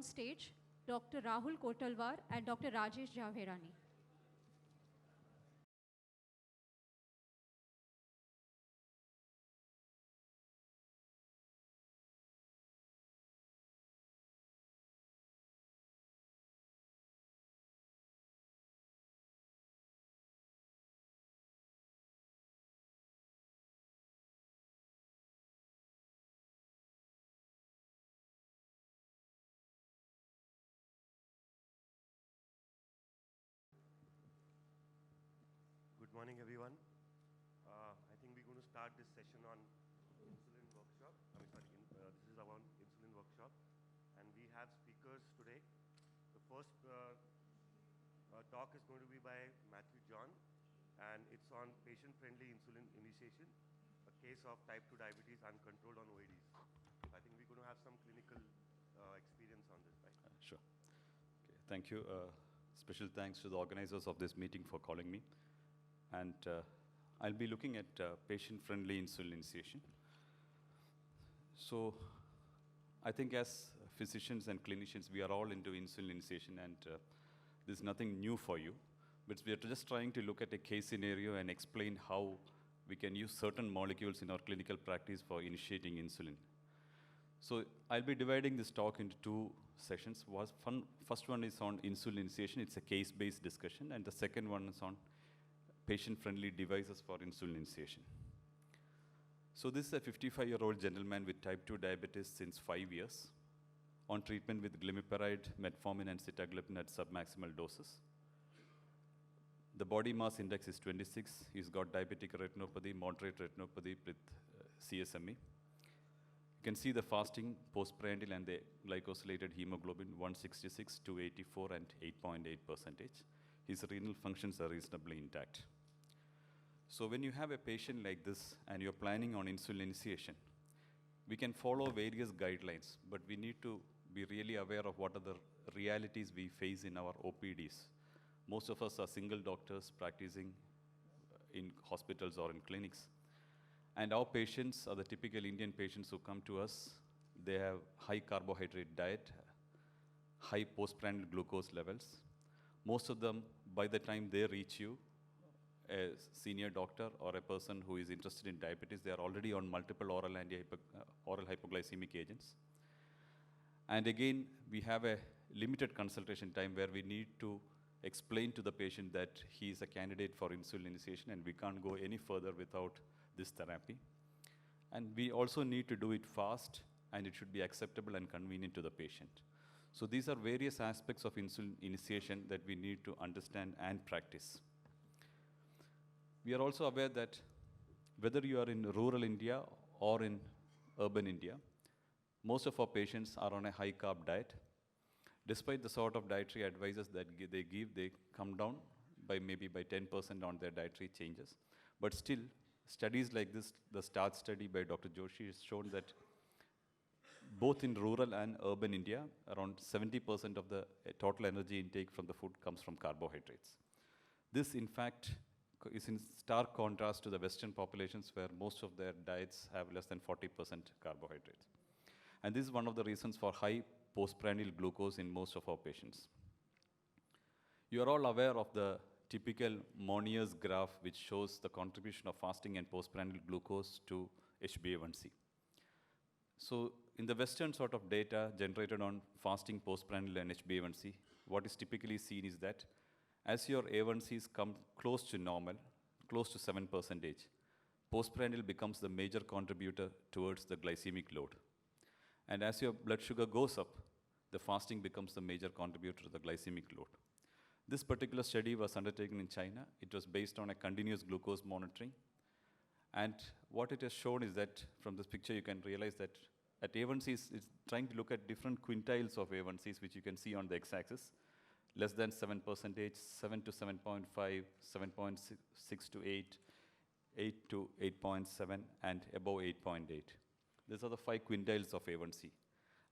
on stage Dr. Rahul Kotalwar and Dr. Rajesh Jhavherani. Good morning, everyone. I think we're going to start this session on insulin workshop. This is our insulin workshop, and we have speakers today. The first talk is going to be by Matthew John, and it's on patient-friendly insulin initiation, a case of type 2 diabetes uncontrolled on OADs. I think we're going to have some clinical experience on this, right? Sure. Okay. Thank you. Special thanks to the organizers of this meeting for calling me. And I'll be looking at patient-friendly insulin initiation. So I think as physicians and clinicians, we are all into insulin initiation, and there's nothing new for you. But we are just trying to look at a case scenario and explain how we can use certain molecules in our clinical practice for initiating insulin. So I'll be dividing this talk into two sessions. First one is on insulin initiation. It's a case-based discussion. And the second one is on patient-friendly devices for insulin initiation. So this is a 55-year-old gentleman with type 2 diabetes since 5 years, on treatment with glimepiride, metformin, and sitagliptin at submaximal doses. The body mass index is 26. He's got diabetic retinopathy, moderate retinopathy with CSME. You can see the fasting, postprandial, and the glycosylated hemoglobin 166, 284, and 8.8%. His renal functions are reasonably intact. So when you have a patient like this and you're planning on insulin initiation, we can follow various guidelines, but we need to be really aware of what are the realities we face in our OPDs. Most of us are single doctors practicing in hospitals or in clinics. And our patients are the typical Indian patients who come to us. They have high carbohydrate diet, high postprandial glucose levels. Most of them, by the time they reach you, a senior doctor or a person who is interested in diabetes, they are already on multiple oral hypoglycemic agents. And again, we have a limited consultation time where we need to explain to the patient that he is a candidate for insulin initiation and we can't go any further without this therapy. And we also need to do it fast, and it should be acceptable and convenient to the patient. So these are various aspects of insulin initiation that we need to understand and practice. We are also aware that whether you are in rural India or in urban India, most of our patients are on a high-carb diet. Despite the sort of dietary advices that they give, they come down by maybe 10% on their dietary changes. But still, studies like this, the START study by Dr. Joshi, has shown that both in rural and urban India, around 70% of the total energy intake from the food comes from carbohydrates. This, in fact, is in stark contrast to the Western populations where most of their diets have less than 40% carbohydrates. And this is one of the reasons for high postprandial glucose in most of our patients. You are all aware of the typical Monier's graph, which shows the contribution of fasting and postprandial glucose to HbA1c. So in the Western sort of data generated on fasting, postprandial, and HbA1c, what is typically seen is that as your A1Cs come close to normal, close to 7%, postprandial becomes the major contributor towards the glycemic load. And as your blood sugar goes up, the fasting becomes the major contributor to the glycemic load. This particular study was undertaken in China. It was based on a continuous glucose monitoring. And what it has shown is that from this picture, you can realize that at A1Cs, it's trying to look at different quintiles of A1Cs, which you can see on the x-axis. Less than 7%, 7 to 7.5, 7.6 to 8, 8 to 8.7, and above 8.8. These are the 5 quintiles of A1C.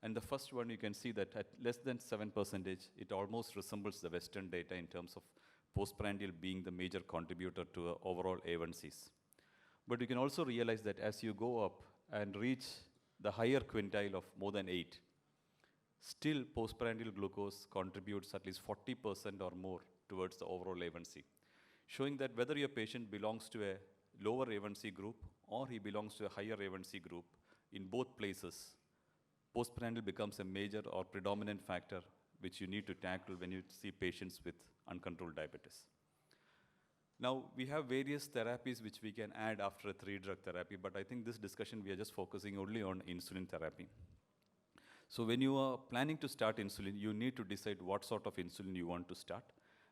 And the first one, you can see that at less than 7%, it almost resembles the Western data in terms of postprandial being the major contributor to overall A1Cs. But you can also realize that as you go up and reach the higher quintile of more than 8, still postprandial glucose contributes at least 40% or more towards the overall A1C, showing that whether your patient belongs to a lower A1C group or he belongs to a higher A1C group, in both places, postprandial becomes a major or predominant factor which you need to tackle when you see patients with uncontrolled diabetes. Now, we have various therapies which we can add after a 3-drug therapy, but I think this discussion we are just focusing only on insulin therapy. So when you are planning to start insulin, you need to decide what sort of insulin you want to start.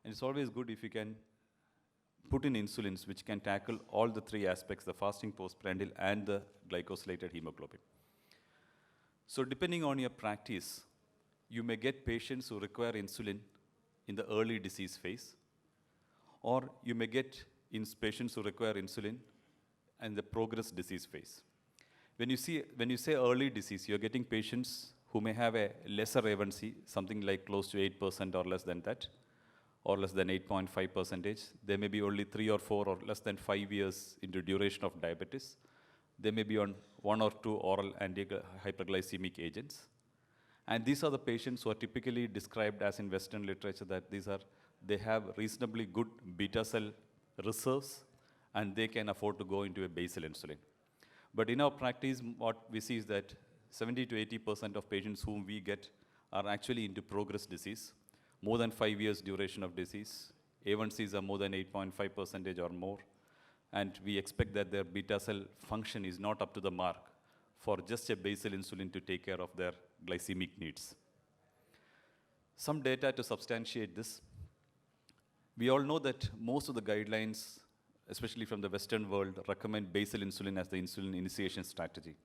And it's always good if you can put in insulins which can tackle all the 3 aspects, the fasting, postprandial, and the glycosylated hemoglobin. So depending on your practice, you may get patients who require insulin in the early disease phase, or you may get patients who require insulin in the progress disease phase. When you say early disease, you're getting patients who may have a lesser A1C, something like close to 8% or less than that, or less than 8.5%. They may be only 3 or 4 or less than 5 years into duration of diabetes. They may be on 1 or 2 oral anti-hyperglycemic agents. And these are the patients who are typically described as in Western literature that they have reasonably good beta cell reserves and they can afford to go into a basal insulin. But in our practice, what we see is that 70 to 80% of patients whom we get are actually into progress disease, more than 5 years duration of disease. A1Cs are more than 8.5% or more. And we expect that their beta cell function is not up to the mark for just a basal insulin to take care of their glycemic needs. Some data to substantiate this. We all know that most of the guidelines, especially from the Western world, recommend basal insulin as the insulin initiation strategy.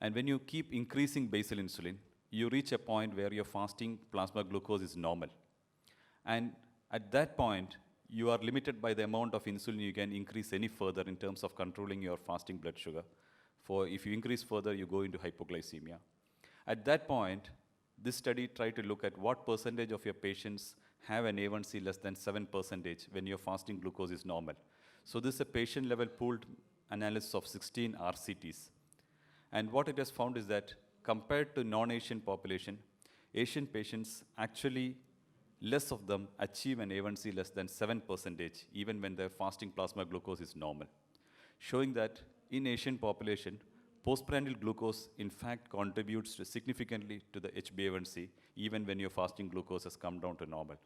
And when you keep increasing basal insulin, you reach a point where your fasting plasma glucose is normal. And at that point, you are limited by the amount of insulin you can increase any further in terms of controlling your fasting blood sugar. For if you increase further, you go into hypoglycemia. At that point, this study tried to look at what percentage of your patients have an A1C less than 7% when your fasting glucose is normal. So this is a patient-level pooled analysis of 16 RCTs. And what it has found is that compared to non-Asian population, Asian patients actually, less of them achieve an A1C less than 7% even when their fasting plasma glucose is normal, showing that in Asian population, postprandial glucose in fact contributes significantly to the HbA1c even when your fasting glucose has come down to normal.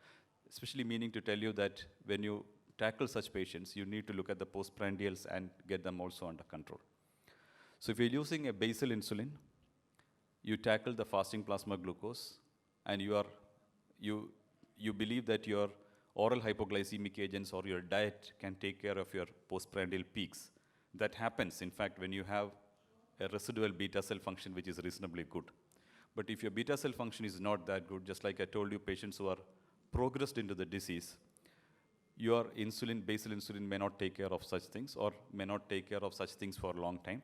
Especially meaning to tell you that when you tackle such patients, you need to look at the postprandials and get them also under control. So if you're using a basal insulin, you tackle the fasting plasma glucose, and you believe that your oral hypoglycemic agents or your diet can take care of your postprandial peaks. That happens, in fact, when you have a residual beta cell function which is reasonably good. But if your beta cell function is not that good, just like I told you, patients who are progressed into the disease, your basal insulin may not take care of such things or may not take care of such things for a long time.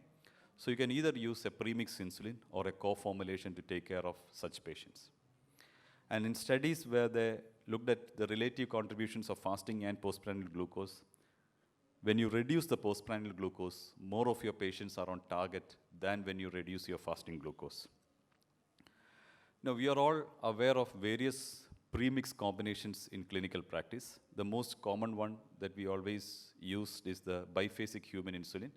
So you can either use a premixed insulin or a co-formulation to take care of such patients. And in studies where they looked at the relative contributions of fasting and postprandial glucose, when you reduce the postprandial glucose, more of your patients are on target than when you reduce your fasting glucose. Now, we are all aware of various premixed combinations in clinical practice. The most common one that we always use is the biphasic human insulin,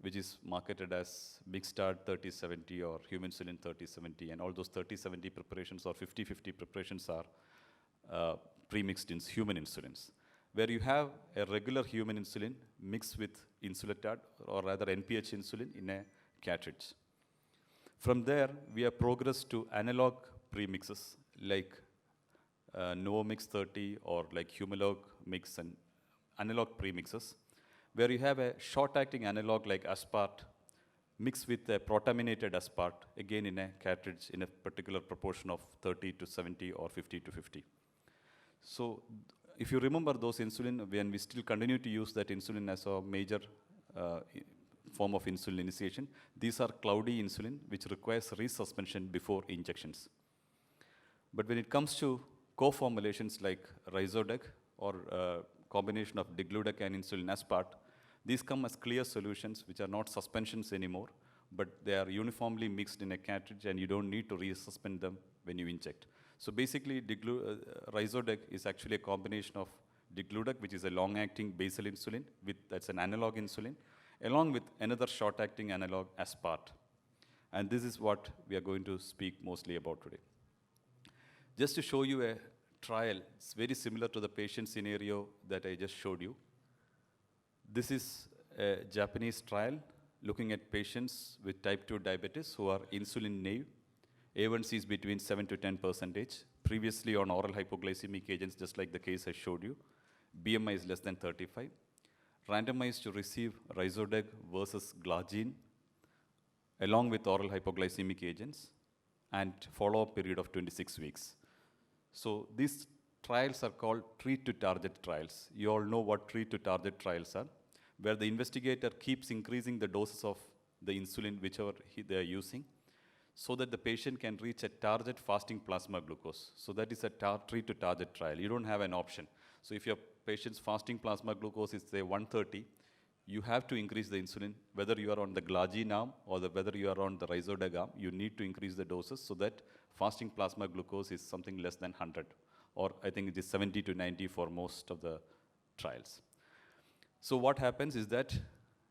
which is marketed as Mixtard 3070 or Huminsulin 3070, and all those 3070 preparations or 50-50 preparations are premixed human insulins, where you have a regular human insulin mixed with Insuletard, or rather NPH insulin in a cartridge. From there, we have progressed to analog premixes like Novomix 30 or like Humalog mix and analog premixes, where you have a short-acting analog like Aspart mixed with a protaminated Aspart, again in a cartridge in a particular proportion of 30 to 70 or 50 to 50. So if you remember those insulin, when we still continue to use that insulin as a major form of insulin initiation, these are cloudy insulin, which requires resuspension before injections. But when it comes to co-formulations like Ryzodeg or combination of Degludec and insulin Aspart, these come as clear solutions which are not suspensions anymore, but they are uniformly mixed in a cartridge and you don't need to resuspend them when you inject. So basically, Rhizodec is actually a combination of Digludec, which is a long-acting basal insulin, that's an analog insulin, along with another short-acting analog, Aspart. And this is what we are going to speak mostly about today. Just to show you a trial, it's very similar to the patient scenario that I just showed you. This is a Japanese trial looking at patients with type 2 diabetes who are insulin naive. A1C is between 7 to 10%, previously on oral hypoglycemic agents, just like the case I showed you. BMI is less than 35. Randomized to receive Rhizodec versus Glargine, along with oral hypoglycemic agents, and follow-up period of 26 weeks. So these trials are called treat-to-target trials. You all know what treat-to-target trials are, where the investigator keeps increasing the doses of the insulin, whichever they are using, so that the patient can reach a target fasting plasma glucose. So that is a treat-to-target trial. You don't have an option. So if your patient's fasting plasma glucose is, say, 130, you have to increase the insulin, whether you are on the Glargine arm or whether you are on the Rhizodec arm, you need to increase the doses so that fasting plasma glucose is something less than 100, or I think it is 70 to 90 for most of the trials. So what happens is that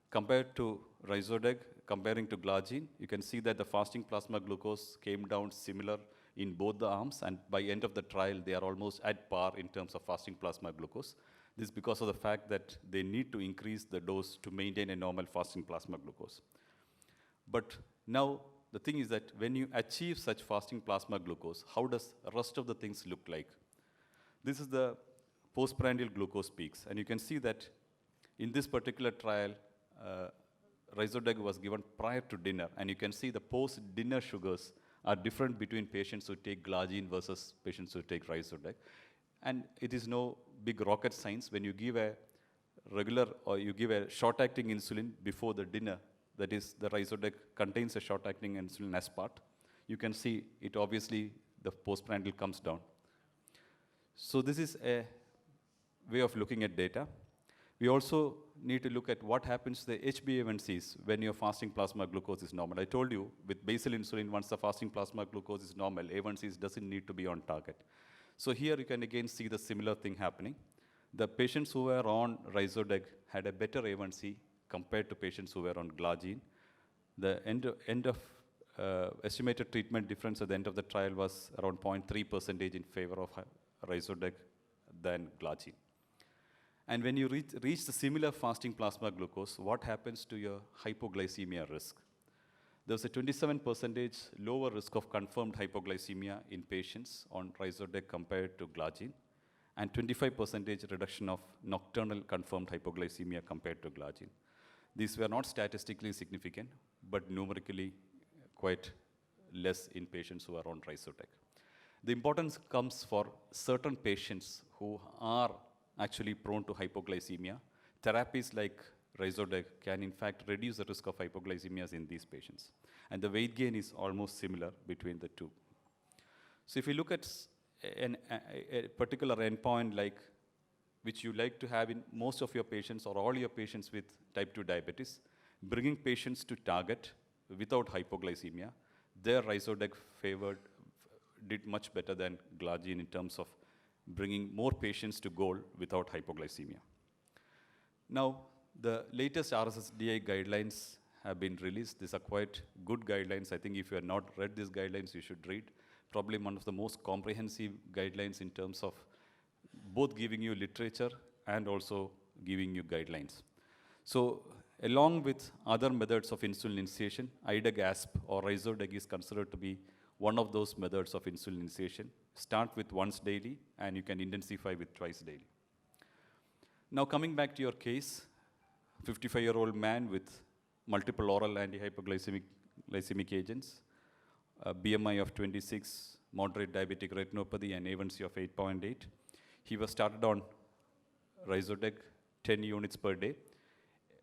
compared to Rhizodec, comparing to Glargine, you can see that the fasting plasma glucose came down similar in both the arms, and by end of the trial, they are almost at par in terms of fasting plasma glucose. This is because of the fact that they need to increase the dose to maintain a normal fasting plasma glucose. But now, the thing is that when you achieve such fasting plasma glucose, how does the rest of the things look like? This is the postprandial glucose peaks, and you can see that in this particular trial, Rhizodec was given prior to dinner, and you can see the post-dinner sugars are different between patients who take Glargine versus patients who take Rhizodec. And it is no big rocket science. When you give a regular or you give a short-acting insulin before the dinner, that is, the Rhizodec contains a short-acting insulin Aspart, you can see it obviously, the postprandial comes down. So this is a way of looking at data. We also need to look at what happens to the HbA1cs when your fasting plasma glucose is normal. I told you, with basal insulin, once the fasting plasma glucose is normal, A1cs doesn't need to be on target. So here you can again see the similar thing happening. The patients who were on Rhizodec had a better A1C compared to patients who were on Glargine. The end of estimated treatment difference at the end of the trial was around 0.3% in favor of Rhizodec than Glargine. And when you reach the similar fasting plasma glucose, what happens to your hypoglycemia risk? There's a 27% lower risk of confirmed hypoglycemia in patients on Rhizodec compared to Glargine, and 25% reduction of nocturnal confirmed hypoglycemia compared to Glargine. These were not statistically significant, but numerically quite less in patients who are on Rhizodec. The importance comes for certain patients who are actually prone to hypoglycemia. Therapies like Rhizodec can in fact reduce the risk of hypoglycemias in these patients. And the weight gain is almost similar between the two. So if you look at a particular endpoint like which you like to have in most of your patients or all your patients with type 2 diabetes, bringing patients to target without hypoglycemia, their Rhizodec did much better than Glargine in terms of bringing more patients to goal without hypoglycemia. Now, the latest RSSDI guidelines have been released. These are quite good guidelines. I think if you have not read these guidelines, you should read. Probably one of the most comprehensive guidelines in terms of both giving you literature and also giving you guidelines. So, along with other methods of insulin initiation, IDEG-ASP or Rhizodec is considered to be one of those methods of insulin initiation. Start with once daily, and you can intensify with twice daily. Now, coming back to your case, 55-year-old man with multiple oral anti-hypoglycemic agents, a BMI of 26, moderate diabetic retinopathy, and A1C of 8.8. He was started on Rhizodec 10 units per day.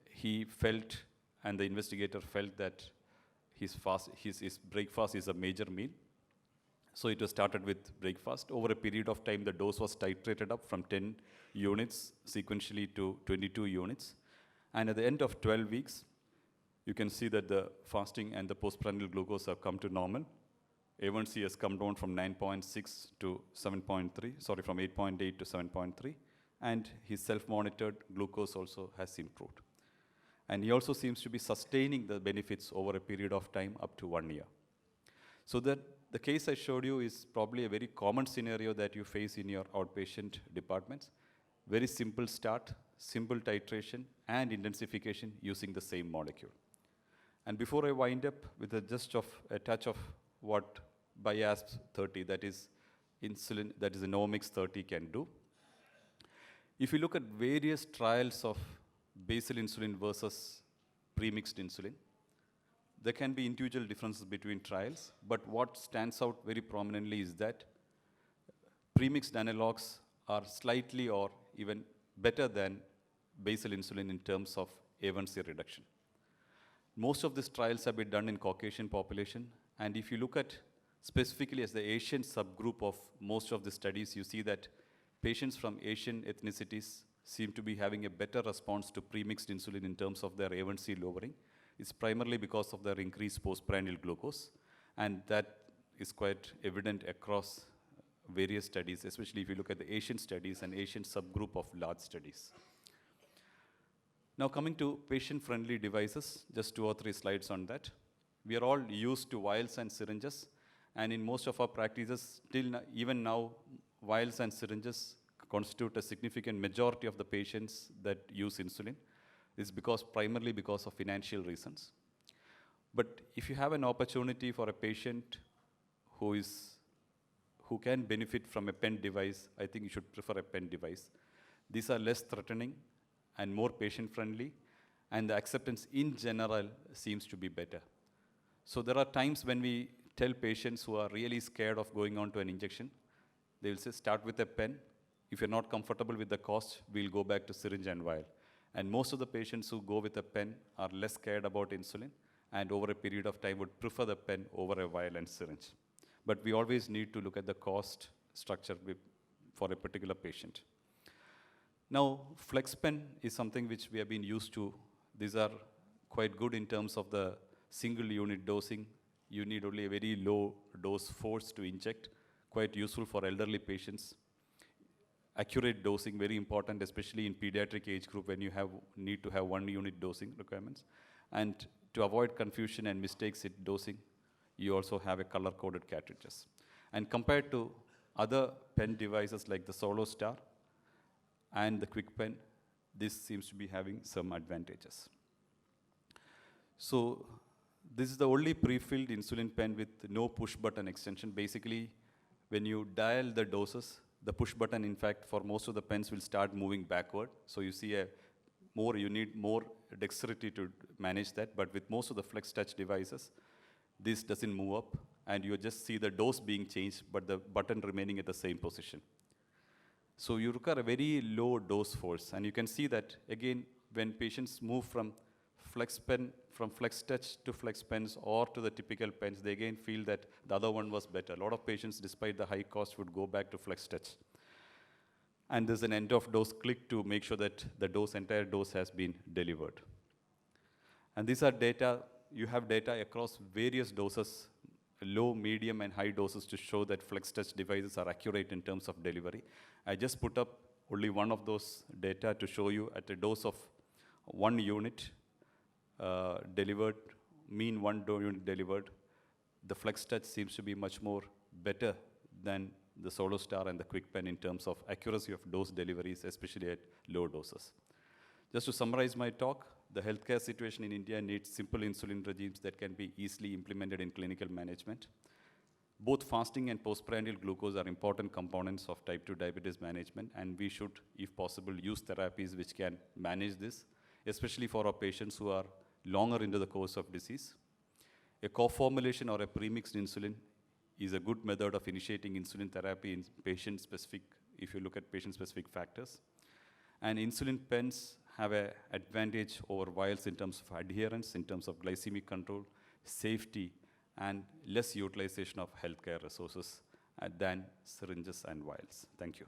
He felt, and the investigator felt that his breakfast is a major meal. So it was started with breakfast. Over a period of time, the dose was titrated up from 10 units sequentially to 22 units. And at the end of 12 weeks, you can see that the fasting and the postprandial glucose have come to normal. A1C has come down from 9.6 to 7.3, sorry, from 8.8 to 7.3, and his self-monitored glucose also has improved. And he also seems to be sustaining the benefits over a period of time up to 1 year. So that the case I showed you is probably a very common scenario that you face in your outpatient departments. Very simple start, simple titration, and intensification using the same molecule. And before I wind up with a touch of what BIASP 30, that is insulin, that is Novomix 30 can do. If you look at various trials of basal insulin versus premixed insulin, there can be individual differences between trials, but what stands out very prominently is that premixed analogs are slightly or even better than basal insulin in terms of A1C reduction. Most of these trials have been done in Caucasian population, and if you look at specifically as the Asian subgroup of most of the studies, you see that patients from Asian ethnicities seem to be having a better response to premixed insulin in terms of their A1C lowering. It's primarily because of their increased postprandial glucose, and that is quite evident across various studies, especially if you look at the Asian studies and Asian subgroup of large studies. Now coming to patient-friendly devices, just 2 or 3 slides on that. We are all used to vials and syringes, and in most of our practices, even now, vials and syringes constitute a significant majority of the patients that use insulin. It's primarily because of financial reasons. But if you have an opportunity for a patient who can benefit from a pen device, I think you should prefer a pen device. These are less threatening and more patient-friendly, and the acceptance in general seems to be better. So there are times when we tell patients who are really scared of going on to an injection, they will say, start with a pen. If you're not comfortable with the cost, we'll go back to syringe and vial. And most of the patients who go with a pen are less scared about insulin, and over a period of time would prefer the pen over a vial and syringe. But we always need to look at the cost structure for a particular patient. Now, FlexPen is something which we have been used to. These are quite good in terms of the single unit dosing. You need only a very low dose force to inject, quite useful for elderly patients. Accurate dosing, very important, especially in pediatric age group when you need to have 1 unit dosing requirements. And to avoid confusion and mistakes in dosing, you also have a color-coded cartridges. And compared to other pen devices like the SoloStar and the QuickPen, this seems to be having some advantages. So this is the only pre-filled insulin pen with no push button extension. Basically, when you dial the doses, the push button, in fact, for most of the pens will start moving backward. So you see you need more dexterity to manage that. But with most of the FlexTouch devices, this doesn't move up, and you just see the dose being changed, but the button remaining at the same position. So you require a very low dose force, and you can see that, again, when patients move from FlexPen, from FlexTouch to FlexPens or to the typical pens, they again feel that the other one was better. A lot of patients, despite the high cost, would go back to FlexTouch. And there's an end of dose click to make sure that the entire dose has been delivered. And these are data, you have data across various doses, low, medium, and high doses to show that FlexTouch devices are accurate in terms of delivery. I just put up only one of those data to show you at a dose of 1 unit delivered, mean 1 unit delivered. The FlexTouch seems to be much more better than the SoloStar and the QuickPen in terms of accuracy of dose deliveries, especially at low doses. Just to summarize my talk, the healthcare situation in India needs simple insulin regimes that can be easily implemented in clinical management. Both fasting and postprandial glucose are important components of type 2 diabetes management, and we should, if possible, use therapies which can manage this, especially for our patients who are longer into the course of disease. A co-formulation or a premixed insulin is a good method of initiating insulin therapy in patient-specific, if you look at patient-specific factors. And insulin pens have an advantage over vials in terms of adherence, in terms of glycemic control, safety, and less utilization of healthcare resources than syringes and vials. Thank you.